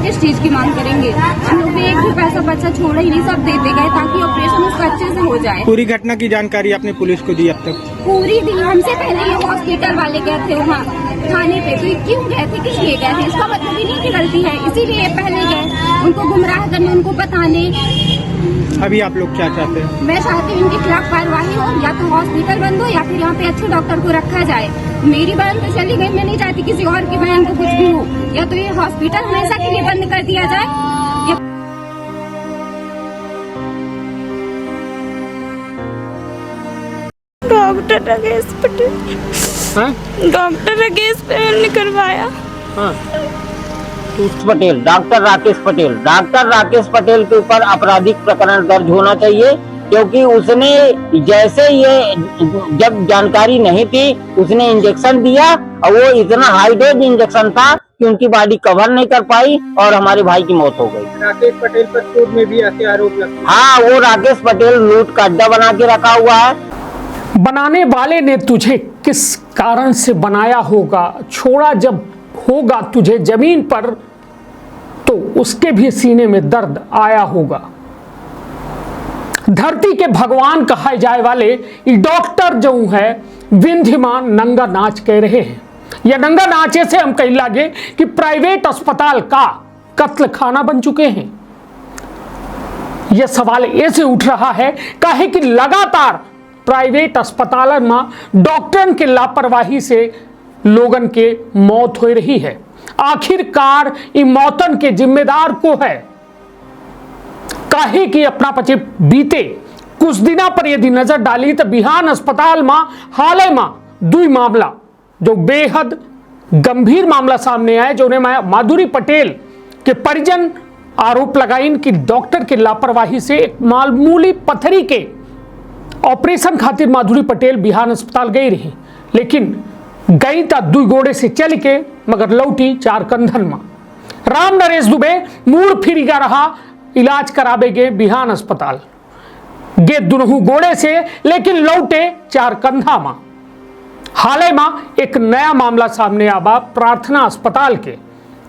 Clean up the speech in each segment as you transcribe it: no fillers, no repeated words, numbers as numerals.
किस चीज की मांग करेंगे। हम लोग भी एक भी पैसा बच्चा छोड़ा ही नहीं, सब देते गए ताकि ऑपरेशन उसका अच्छे से हो जाए। पूरी घटना की जानकारी आपने पुलिस को दी अब तक? पूरी दी, हमसे पहले ये हॉस्पिटल वाले गए थे वहाँ थाने पे, तो क्यों गए थे, किस लिए गए थे, इसका मतलब ही नहीं की गलती है, इसीलिए पहले गए उनको गुमराह करने, उनको बताने। अभी आप लोग क्या चाहते हैं? मैं चाहती हूँ इनके खिलाफ कार्रवाई हो, या तो हॉस्पिटल बंद हो या फिर यहाँ पे अच्छे डॉक्टर को रखा जाए। मेरी बहन तो चली गई, मैं नहीं चाहती किसी और की बहन को कुछ भी हो, या तो ये हॉस्पिटल हमेशा के लिए बंद कर दिया जाए। डॉक्टर राकेश पटेल, डॉक्टर राकेश पटेल ने करवाया। पटेल, डॉक्टर राकेश पटेल के ऊपर आपराधिक प्रकरण दर्ज होना चाहिए, क्योंकि उसने जैसे ये जब जानकारी नहीं थी उसने इंजेक्शन दिया और वो इतना हाई डोज इंजेक्शन था कि उनकी बॉडी कवर नहीं कर पाई और हमारे भाई की मौत हो गई। राकेश पटेल पर कोर्ट में भी ऐसे आरोप लगते हैं। हाँ, वो राकेश पटेल लूट का अड्डा बना के रखा हुआ है। बनाने वाले ने तुझे किस कारण से बनाया होगा, छोड़ा जब होगा तुझे जमीन पर तो उसके भी सीने में दर्द आया होगा। धरती के भगवान कहे जाए वाले डॉक्टर जो है विंध्यमान नंगा नाच कह रहे हैं। यह नंगा नाचे से हम कहीं लागे कि प्राइवेट अस्पताल का कत्ल खाना बन चुके हैं। यह सवाल ऐसे उठ रहा है काहे कि लगातार प्राइवेट अस्पताल में डॉक्टरन के लापरवाही से लोगन के मौत हो रही है। आखिरकार इन मौतन के जिम्मेदार को है, काहे कि अपना पचे बीते कुछ दिना पर यदि नजर डाली तो बिहान अस्पताल में हाल में 2 मामला जो बेहद गंभीर मामला सामने आए, जो माधुरी पटेल के परिजन आरोप लगाइन कि डॉक्टर के लापरवाही से एक मामूली पथरी के ऑपरेशन खातिर माधुरी पटेल बिहान अस्पताल गई रही, लेकिन गई ता 2 गोड़े से चल के मगर लौटी 4 कंधन में। राम नरेश दुबे मूड फिर गा रहा इलाज कराबे गे बिहान अस्पताल, गे दुनहु गोड़े से लेकिन लौटे 4 कंधा में। हाल में एक नया मामला सामने आवा प्रार्थना अस्पताल के,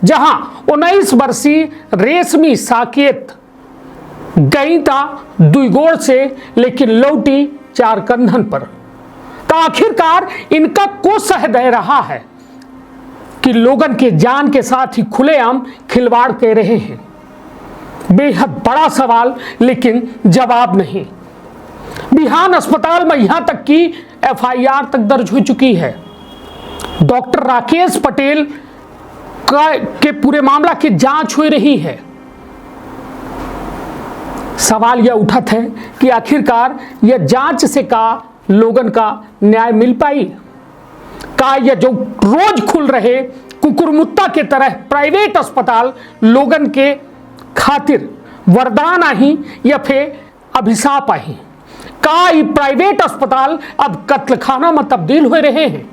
जहां 19 वर्षीय रेशमी साकेत गई ता 2 गोड़ से लेकिन लौटी 4 कंधन पर। तो आखिरकार इनका को सह दे रहा है कि लोगन के जान के साथ ही खुलेआम खिलवाड़ कर रहे हैं। बेहद बड़ा सवाल लेकिन जवाब नहीं। बिहान अस्पताल में यहां तक कि FIR तक दर्ज हो चुकी है। डॉक्टर राकेश पटेल के पूरे मामला की जांच हो रही है। सवाल यह उठत है कि आखिरकार यह जांच से का लोगन का न्याय मिल पाई? का यह जो रोज खुल रहे कुकुरमुत्ता के तरह प्राइवेट अस्पताल लोगन के खातिर वरदान आही या फिर अभिशाप आही? का ये प्राइवेट अस्पताल अब कत्लखाना में तब्दील हो रहे हैं?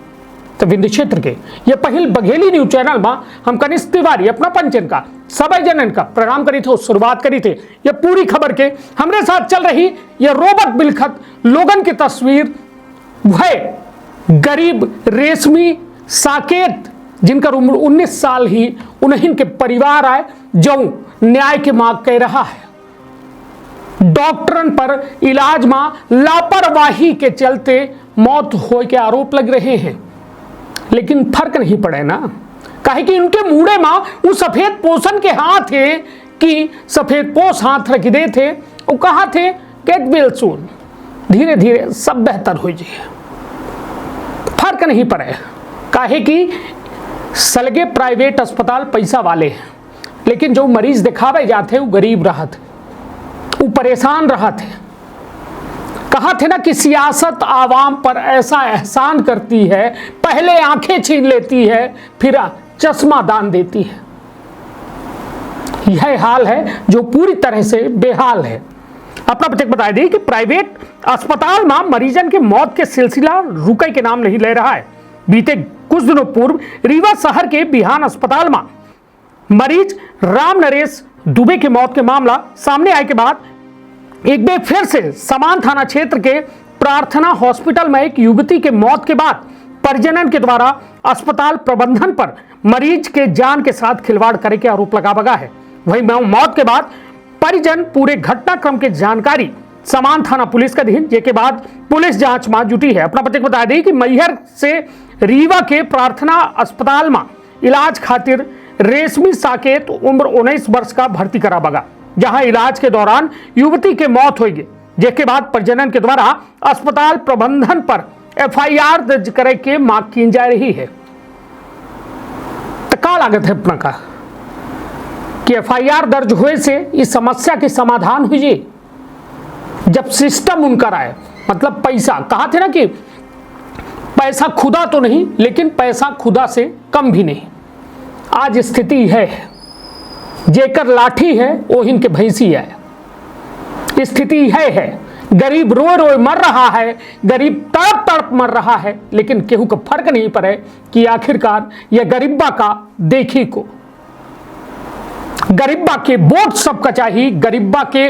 तो विंध्य क्षेत्र के ये पहल बघेली न्यूज चैनल में हम कनिष्ठ तिवारी अपना पंचन का सबै जनन का प्रणाम करी थे, शुरुआत करी थे। ये पूरी खबर के हमरे साथ चल रही ये रोबत बिलखत लोगन की तस्वीर, वह गरीब रेशमी साकेत जिनका उम्र 19 साल ही, उन्हीं के परिवार आए जो न्याय के मांग कह रहा है। डॉक्टरन पर इलाज में लापरवाही के चलते मौत हो के आरोप लग रहे हैं, लेकिन फर्क नहीं पड़े ना, काहे कि उनके मुड़े में वो सफेद पोषण के हाथ थे कि सफेद पोष हाथ रख दे थे, वो कहा थे गेट वेल सून, धीरे धीरे सब बेहतर हो जाए। फर्क नहीं पड़े, काहे कि सलगे प्राइवेट अस्पताल पैसा वाले हैं, लेकिन जो मरीज दिखावे जाते वो गरीब रहते, वो परेशान रहते। कहा थे ना कि सियासत आवाम पर ऐसा एहसान करती है, पहले आंखें छीन लेती है फिर चश्मा दान देती है। यह हाल है जो पूरी तरह से बेहाल है। अपना बच्चे बता दी कि प्राइवेट अस्पताल में मरीजन के मौत के सिलसिला रुके के नाम नहीं ले रहा है। बीते कुछ दिनों पूर्व रीवा शहर के बिहान अस्पताल में मरीज राम नरेश दुबे की मौत के मामला सामने आए के बाद एक बार फिर से समान थाना क्षेत्र के प्रार्थना हॉस्पिटल में एक युवती के मौत के बाद परिजनन के द्वारा अस्पताल प्रबंधन पर मरीज के जान के साथ खिलवाड़ करे के आरोप लगा है। वहीं मौत के बाद परिजन पूरे घटनाक्रम की जानकारी समान थाना पुलिस का दी, जिसके बाद पुलिस जांच में जुटी है। अपना पति बता दी कि मैहर से रीवा के प्रार्थना अस्पताल में इलाज खातिर रेशमी साकेत उम्र 19 वर्ष का भर्ती करा बगा, जहां इलाज के दौरान युवती के मौत हुई, जिसके बाद परिजनन के द्वारा अस्पताल प्रबंधन पर FIR दर्ज करे के मांग की जा रही है। तो का लागत है अपना का कि FIR दर्ज हुए से इस समस्या के समाधान हुई, जब सिस्टम उनका आए, मतलब पैसा कहा थे ना कि पैसा खुदा तो नहीं, लेकिन पैसा खुदा से कम भी नहीं। आज स्थिति है जेकर लाठी है वो इनके भैंसी है, स्थिति है गरीब रोए रोए मर रहा है, गरीब तड़प तड़प मर रहा है, लेकिन केहू का फर्क नहीं पड़े कि आखिरकार यह गरीबा का देखी को, गरीबा के वोट सबका चाहिए, गरीबा के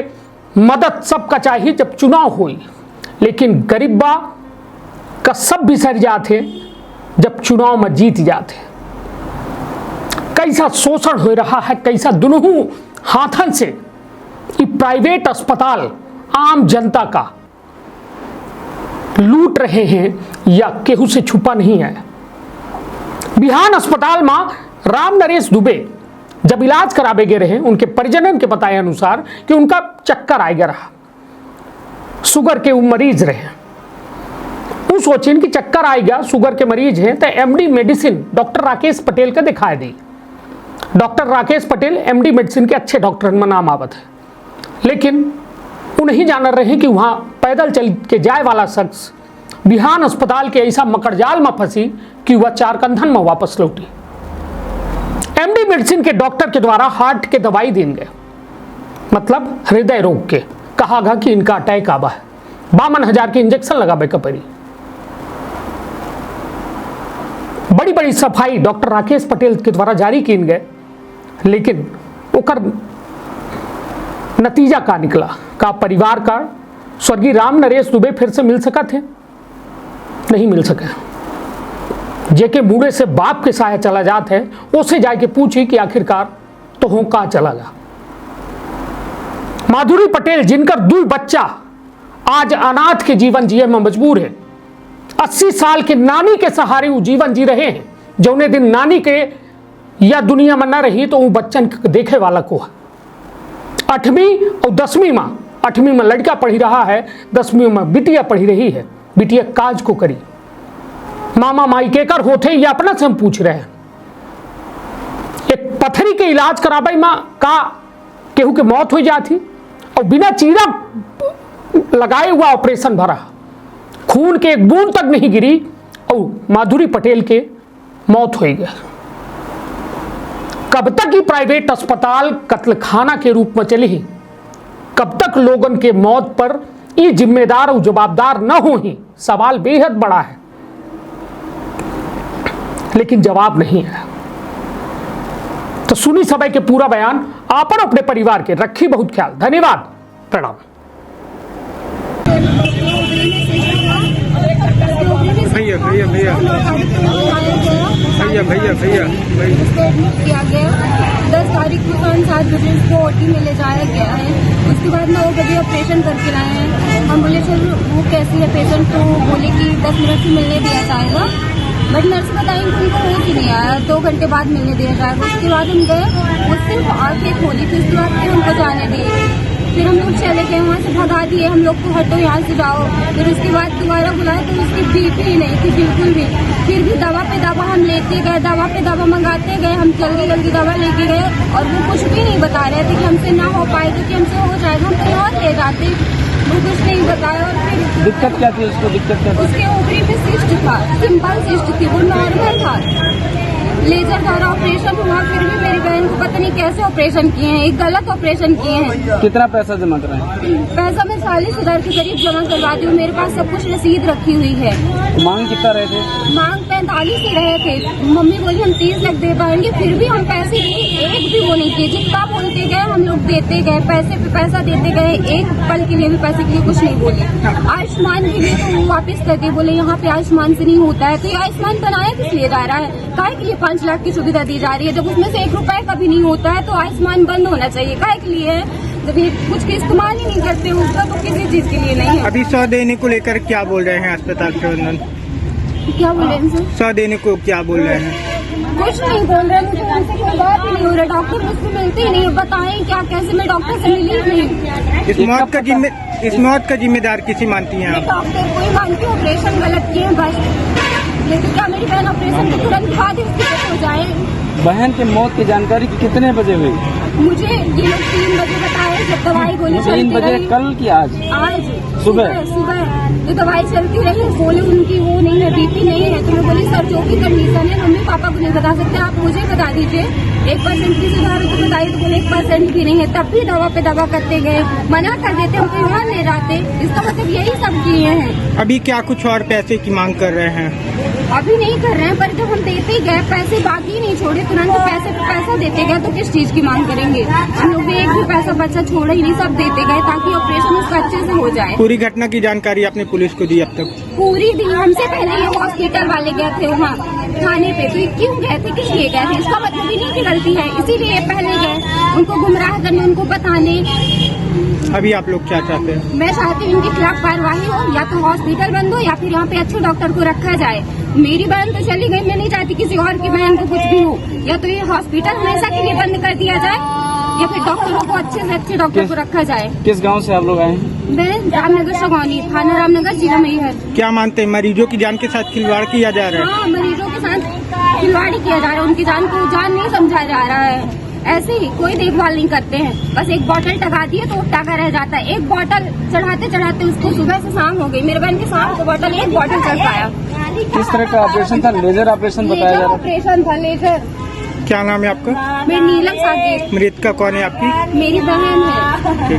मदद सबका चाहिए जब चुनाव हुई, लेकिन गरीबा का सब बिसर जाते जब चुनाव में जीत जाते। कैसा शोषण हो रहा है, कैसा दोनों हाथन से प्राइवेट अस्पताल आम जनता का लूट रहे हैं, या केहू से छुपा नहीं है। बिहान अस्पताल में राम नरेश दुबे जब इलाज करावे गए रहे, उनके परिजनों के बताए अनुसार कि उनका चक्कर आ गया रहा, शुगर के मरीज रहे, वो सोचें कि चक्कर आ गया, शुगर के मरीज हैं, तो MD medicine doctor Rakesh Patel का दिखाई दी। Doctor Rakesh Patel MD medicine के अच्छे डॉक्टर में नाम आवत है, लेकिन वो नहीं जान रहे कि वहाँ पैदल चल के जाए वाला शख्स बिहान अस्पताल के ऐसा मकड़जाल में फंसी कि वह चारकंधन में वापस लौटी। MD मेडिसिन के डॉक्टर के द्वारा हार्ट के दवाई दी गए, मतलब हृदय रोग के, कहा गया कि इनका अटैक आवा है, 52,000 के इंजेक्शन लगाबे का पड़ी। बड़ी बड़ी सफाई डॉक्टर राकेश पटेल के द्वारा जारी की गए, लेकिन ओकर नतीजा का निकला का परिवार का स्वर्गीय राम नरेश दुबे फिर से मिल सका थे, नहीं मिल सके। जेके बूढ़े से बाप के साया चला जाते है, उससे जाके पूछी कि आखिरकार तो हो कहा चला जा। माधुरी पटेल जिनकर 2 बच्चा आज अनाथ के जीवन जिए में मजबूर है, 80 साल के नानी के सहारे वो जीवन जी रहे हैं, जो उन्हें दिन नानी के या दुनिया में न रही तो वो बच्चन देखे वाला को है। 8वीं और 10वीं में, 8वीं में लड़का पढ़ी रहा है, 10वीं में बिटिया पढ़ी रही है। बिटिया काज को करी, मामा माई के कर होते या अपना से हम पूछ रहे हैं। एक पथरी के इलाज कराबे में का केहू के मौत हो जाती, और बिना चीरा लगाए हुआ ऑपरेशन भरा, खून के एक बूंद तक नहीं गिरी, और माधुरी पटेल के मौत हो गया। कब तक ये प्राइवेट अस्पताल कत्लखाना के रूप में चली, कब तक लोगों के मौत पर ये जिम्मेदार और जवाबदार न हो, ही सवाल बेहद बड़ा है, लेकिन जवाब नहीं है। तो सुनी सभी के पूरा बयान, आप और अपने परिवार के रखी बहुत ख्याल। धन्यवाद, प्रणाम। भैया भैया भैया भैया भैया भैया एडमिट किया गया 10 तारीख को 7 बजे उसको OT में ले जाया गया है। उसके बाद 9 बजे ऑपरेशन करके लाए हैं। हम बोले सर वो कैसी है पेशेंट, तो बोले कि 10 मिनट से मिलने दिया जाएगा, बट नर्स बताएंगे उनको हो कि नहीं आया, 2 घंटे बाद मिलने दिया जाएगा। उसके बाद हम गए, वो सिर्फ आंखें खोली थी, उसके बाद फिर हमको जाने दिए, फिर हम लोग चले गए, वहाँ से भगा दिए हम लोग को, हटो यहाँ से जाओ। फिर उसके बाद दोबारा बुलाया तो उसकी BP नहीं थी बिल्कुल भी, फिर भी दवा पे दवा हम लेते गए, दवा पे दवा मंगाते गए, हम जल्दी जल्दी दवा लेके गए, और वो कुछ भी नहीं बता रहे थे कि हमसे ना हो पाएगा, कि हमसे हो जाएगा, हम कहीं और ले जाते, वो कुछ नहीं बताया। और फिर दिक्कत क्या थी उसको, दिक्कत क्या थी? उसके ओवरी पे सिस्ट था, सिंपल सिस्ट थी, वो नॉर्मल था, लेजर द्वारा ऑपरेशन हुआ, फिर भी मेरी बहन को पता नहीं कैसे ऑपरेशन किए हैं, एक गलत ऑपरेशन किए हैं। कितना पैसा जमा कराए? पैसा मैं 40,000 के करीब जमा करवाती हूँ, मेरे पास सब कुछ रसीद रखी हुई है। मांग कितना रहे थे? मांग 45 ही रहे थे, मम्मी बोली हम 30 लाख दे पाएंगे, फिर भी हम पैसे एक भी वो नहीं किए, जितना बोलते गए हम लोग देते गए, पैसे पे पैसा देते गए, एक पल के लिए भी पैसे के लिए कुछ नहीं बोले। आयुष्मान के लिए तो वो वापस कर दिए, बोले यहाँ पे आयुष्मान से नहीं होता है, तो ये आयुष्मान बनाया किस लिए जा रहा है, काहे के लिए 5 5 लाख की सुविधा दी जा रही है। जब उसमें से 1 रुपए का भी नहीं होता है तो आयुष्मान बंद होना चाहिए। काहे के लिए है? जब ये कुछ के इस्तेमाल ही नहीं करते उसका तो किसी चीज के लिए नहीं है। अभी 100 देने को लेकर क्या बोल रहे हैं अस्पताल प्रबंधन? क्या बोल रहे हैं सर? 100 देने को क्या बोल रहे हैं? कुछ नहीं बोल रहे, मुझे उनसे कोई बात ही नहीं हो रहा। डॉक्टर मुझसे मिलते ही नहीं, बताएं क्या कैसे मैं डॉक्टर से मिली ही नहीं। इस मौत का जिम्मेदार किसी मानती हैं आप? डॉक्टर कोई मानती हूँ ऑपरेशन गलत किए बस, लेकिन क्या मेरी बहन ऑपरेशन के तुरंत बाद ही उसकी डेथ हो जाए? बहन के मौत की जानकारी कितने बजे हुई? मुझे ये लोग 3 बजे बताए जब दवाई गोली 3 बजे कल की आज सुबह जो दवाई चलती रही बोले उनकी वो नहीं है, बीपी नहीं है। तो मैं बोली सर जो भी कंडीशन है मम्मी पापा को नहीं बता सकते, आप मुझे बता दीजिए। 1% की सुधार तो बताइए, तो बोले 1% भी नहीं है। तब भी दवा पे दवा करते गए, मना कर देते, हम कहीं और ले जाते। इसका मतलब यही सब किए हैं। अभी क्या कुछ और पैसे की मांग कर रहे हैं? अभी नहीं कर रहे हैं, पर जब हम देते ही गए पैसे बाकी नहीं छोड़े, तुरंत पैसे पे पैसा देते गए तो किस चीज की मांग करेंगे? हम लोग भी एक भी पैसा बच्चा छोड़ा ही नहीं, सब देते गए ताकि ऑपरेशन उसका अच्छे से हो जाए। पूरी घटना की जानकारी आपने पुलिस को दी अब तक? पूरी दी, हमसे पहले ये हॉस्पिटल वाले गए थे वहाँ थाने पे। तो क्यों गए थे, किस लिए गए थे? इसका मतलब इन्हीं की गलती है, इसीलिए पहले गए उनको गुमराह करने, उनको बताने। अभी आप लोग क्या चाहते हैं? मैं चाहती हूँ इनके खिलाफ कार्रवाई हो, या तो हॉस्पिटल बंद हो या फिर यहाँ पे अच्छे डॉक्टर को रखा जाए। मेरी बहन तो चली गई, मैं नहीं चाहती किसी और की बहन को कुछ भी हो। या तो ये हॉस्पिटल हमेशा के लिए बंद कर दिया जाए या फिर डॉक्टरों को अच्छे से अच्छे डॉक्टर को रखा जाए। किस गांव से आप लोग आए हैं? मैं रामनगर सगौनी, थाना रामनगर, जिला मैहर। क्या मानते हैं मरीजों की जान के साथ खिलवाड़ किया जा रहा है? हाँ, मरीजों के साथ खिलवाड़ किया जा रहा है, उनकी जान को जान नहीं समझा जा रहा है। ऐसे ही कोई देखभाल नहीं करते हैं, बस एक बोतल टका दिए तो टका रह जाता है। एक बोतल चढ़ाते चढ़ाते उसको सुबह से शाम हो गई। मेरे बहन की शाम को बोतल एक बोतल चढ़ पाया। किस तरह का ऑपरेशन था? लेजर ऑपरेशन बताया जा रहा था। ऑपरेशन था, लेजर। क्या नाम है आपका? मेरी नीलम साकेत। मृतका कौन है आपकी? मेरी बहन है।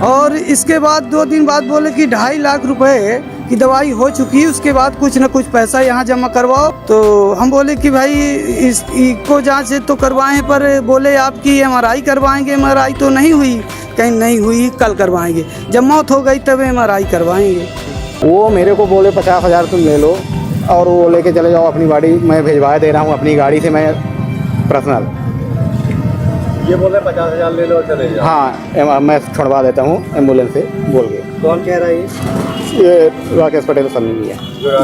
और इसके बाद 2 दिन बाद बोले कि 2.5 लाख रुपए की दवाई हो चुकी है, उसके बाद कुछ न कुछ पैसा यहाँ जमा करवाओ। तो हम बोले कि भाई इस इको जांच तो करवाएं, पर बोले आपकी MRI करवाएंगे। MRI तो नहीं हुई, कहीं नहीं हुई, कल करवाएंगे। जब मौत हो गई तब MRI करवाएंगे। वो मेरे को बोले 50,000 तुम ले लो और वो लेके चले जाओ अपनी गाड़ी, मैं भिजवा दे रहा हूँ अपनी गाड़ी से, मैं पर्सनल। ये बोल रहे 50,000 ले लो चले जाओ। हाँ, मैं छुड़वा देता हूँ एम्बुलेंस से बोल के। कौन कह रहा है ये राकेश पटेल समझ है,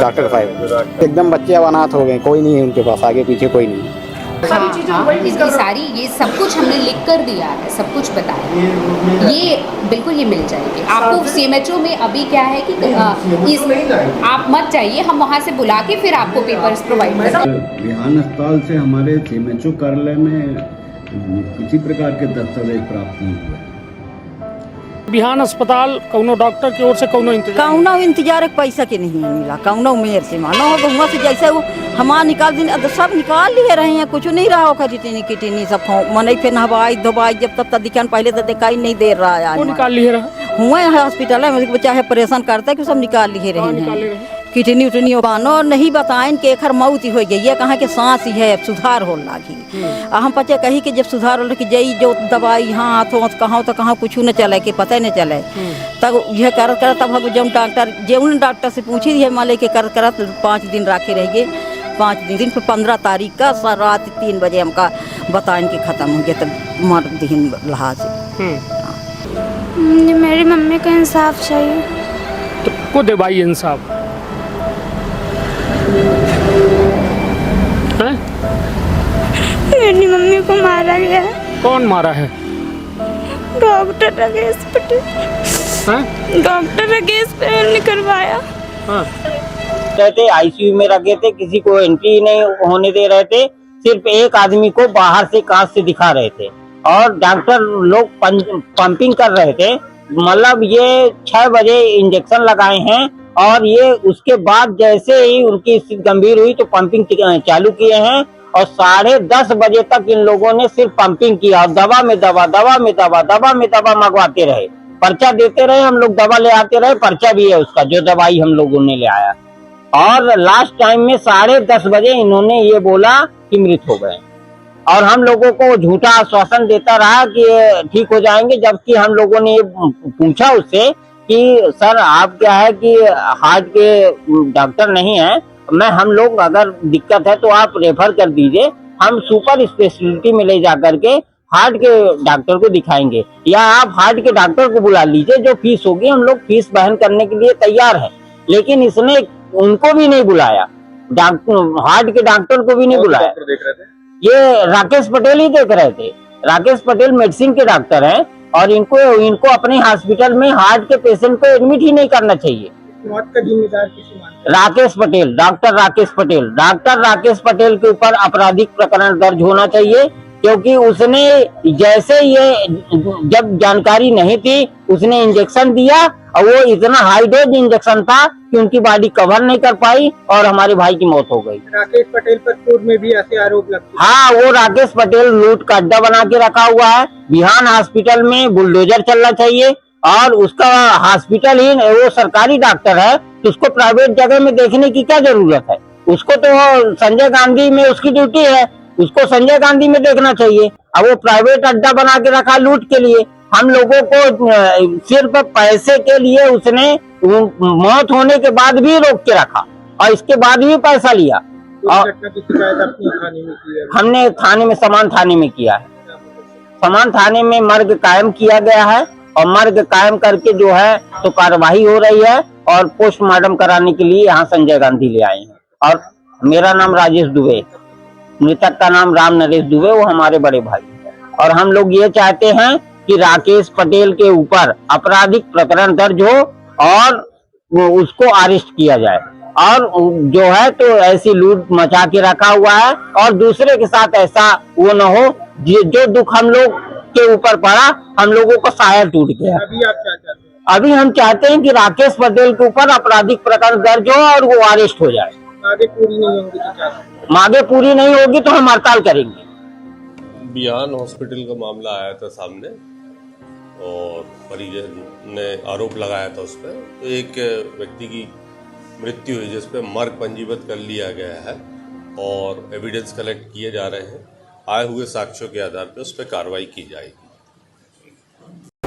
डॉक्टर साहब। एकदम बच्चे अब अनाथ हो गए, कोई नहीं है उनके पास, आगे पीछे कोई नहीं है। इसकी सारी ये सब कुछ हमने लिख कर दिया है, सब कुछ बताया, ये बिल्कुल ये मिल जाएगी आपको। CMHO में अभी क्या है कि आप मत जाइए, हम वहाँ से बुला के फिर आपको पेपर्स प्रोवाइड करेंगे। बिहान अस्पताल से हमारे CMHO कार्यालय में किसी प्रकार के दस्तावेज प्राप्त नहीं हुए। बिहान अस्पताल कौनो डॉक्टर की ओर से कौनो इंतजार पैसा के नहीं मिला, कौनो मेयर से मानो हो गहुआ से जैसे वो हमारा निकाल दिन सब निकाल लिए रहे हैं, कुछ नहीं रहा होगा। किटनी सब मन फिर नहवाई धोवाई जब तब दिखान पहले तो दिखाई नहीं दे रहा है। निकाल लिए रहा हुए है हॉस्पिटल में, बच्चा है परेशान करता है कि सब निकाल लिए रहे हैं। किडनी उटनी बानो नहीं बताएं कि एखर मौत हो गई है, कहाँ के सांस ही है, सुधार हो लागी। हम बच्चे कही कि जब सुधार हो कि जई जो दवाई यहाँ हाथों कहाँ तो कहाँ कुछ न चले कि पता नहीं चले। तब यह करत करत तब जौन डॉक्टर से पूछी है माले के करत करत 5 दिन राखे रह गए। 5 दिन फिर 15 तारीख का रात 3 बजे हमका बताएं कि खत्म हो गया, तब मर दिन लहा से। मेरी मम्मी को इंसाफ चाहिए। तो को दे भाई इंसाफ है? मेरी मम्मी को मारा गया है। कौन मारा है? डॉक्टर राकेश पटेल। डॉक्टर राकेश पटेल ने करवाया। रहते ICU में रखे थे, किसी को एंट्री नहीं होने दे रहे थे, सिर्फ एक आदमी को बाहर से कांच से दिखा रहे थे और डॉक्टर लोग पंपिंग कर रहे थे। मतलब ये 6 बजे इंजेक्शन लगाए हैं और ये उसके बाद जैसे ही उनकी स्थिति गंभीर हुई तो पंपिंग चालू किए हैं और 10:30 बजे तक इन लोगों ने सिर्फ पंपिंग किया और दवा में दवा मंगवाते रहे, पर्चा देते रहे, हम लोग दवा ले आते रहे, पर्चा भी है उसका जो दवाई हम लोगों ने ले आया। और लास्ट टाइम में 10:30 बजे इन्होंने ये बोला कि मृत हो गए और हम लोगों को झूठा आश्वासन देता रहा कि ठीक हो जाएंगे, जबकि हम लोगों ने ये पूछा उससे कि सर आप क्या है कि हार्ट के डॉक्टर नहीं है, मैं हम लोग अगर दिक्कत है तो आप रेफर कर दीजिए, हम सुपर स्पेशलिटी में ले जा करके हार्ट के डॉक्टर को दिखाएंगे, या आप हार्ट के डॉक्टर को बुला लीजिए, जो फीस होगी हम लोग फीस वहन करने के लिए तैयार हैं। लेकिन इसने उनको भी नहीं बुलाया, हार्ट के डॉक्टर को भी नहीं बुलाया। देख रहे थे ये राकेश पटेल ही देख रहे थे। राकेश पटेल मेडिसिन के डॉक्टर हैं और इनको अपने हॉस्पिटल में हार्ट के पेशेंट को एडमिट ही नहीं करना चाहिए। मौत का जिम्मेदार किसी मानते राकेश पटेल, डॉक्टर राकेश पटेल के ऊपर आपराधिक प्रकरण दर्ज होना चाहिए, क्योंकि उसने जैसे ये जब जानकारी नहीं थी उसने इंजेक्शन दिया और वो इतना हाई डोज इंजेक्शन था कि उनकी बॉडी कवर नहीं कर पाई और हमारे भाई की मौत हो गई। राकेश पटेल पर पूर्व में भी ऐसे आरोप लगते हैं। हाँ, वो राकेश पटेल लूट का अड्डा बना के रखा हुआ है। बिहान हॉस्पिटल में बुलडोजर चलना चाहिए और उसका हॉस्पिटल ही वो सरकारी डॉक्टर है तो उसको प्राइवेट जगह में देखने की क्या जरूरत है। उसको तो संजय गांधी में उसकी ड्यूटी है, उसको संजय गांधी में देखना चाहिए। अब वो प्राइवेट अड्डा बना के रखा लूट के लिए। हम लोगों को सिर्फ पैसे के लिए उसने मौत होने के बाद भी रोक के रखा और इसके बाद भी पैसा लिया। और घटना की शिकायत अपने थाने में की है। हमने थाने में समान थाने में किया है। समान थाने में मर्ग कायम किया गया है और मर्ग कायम करके जो है तो कार्यवाही हो रही है और पोस्टमार्टम कराने के लिए यहाँ संजय गांधी ले आए हैं। और मेरा नाम राजेश दुबे, मृतक का नाम राम नरेश दुबे, वो हमारे बड़े भाई हैं। और हम लोग ये चाहते हैं कि राकेश पटेल के ऊपर आपराधिक प्रकरण दर्ज हो और उसको अरेस्ट किया जाए। और जो है तो ऐसी लूट मचा के रखा हुआ है और दूसरे के साथ ऐसा वो न हो। जो दुख हम लोग के ऊपर पड़ा, हम लोगों को साया टूट गया। अभी आप क्या चाहते हैं? अभी हम चाहते हैं कि राकेश पटेल के ऊपर आपराधिक प्रकरण दर्ज हो और वो अरेस्ट हो जाए। आगे पूरी नहीं होंगी तो क्या? मांगे पूरी नहीं होगी तो हम हड़ताल करेंगे। बिहान हॉस्पिटल का मामला आया था सामने और परिजन ने आरोप लगाया था उस पर। तो एक व्यक्ति की मृत्यु हुई जिस पर मर्ग पंजीबद्ध कर लिया गया है और एविडेंस कलेक्ट किए जा रहे हैं। आए हुए साक्ष्यों के आधार पर उस पर कार्रवाई की जाएगी।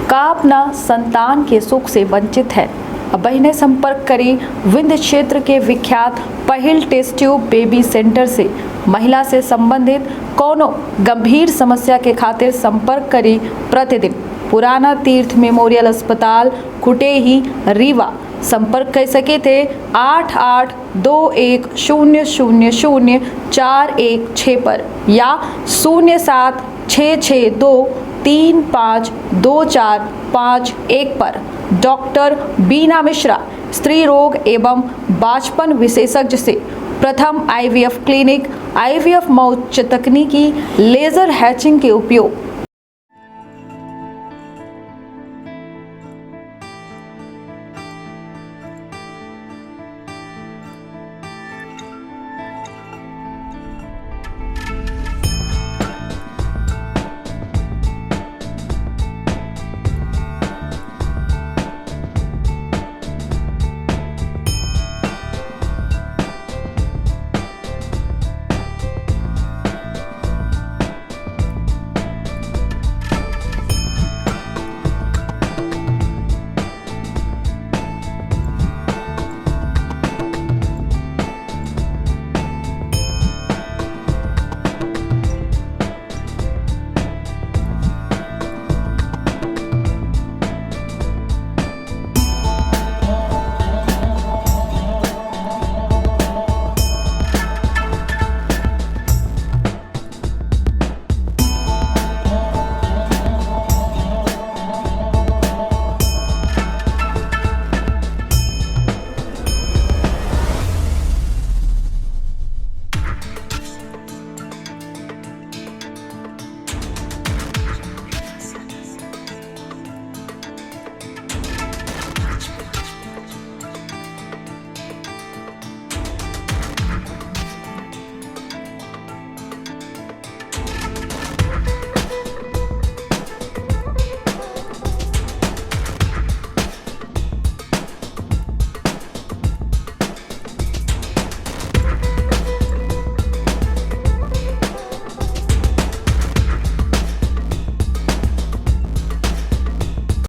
का अपना संतान के सुख से वंचित है? अब बहने संपर्क करें विंध्य क्षेत्र के विख्यात पहिल टेस्ट ट्यूब बेबी सेंटर से। महिला से संबंधित कोनो गंभीर समस्या के खातिर संपर्क करें प्रतिदिन पुराना तीर्थ मेमोरियल अस्पताल कुटेही रीवा। संपर्क कर सके थे 8821000416 पर या 0766235245 पर। डॉक्टर बीना मिश्रा स्त्री रोग एवं बांझपन विशेषज्ञ से प्रथम IVF क्लिनिक, IVF मौच तकनीकी, लेजर हैचिंग के उपयोग,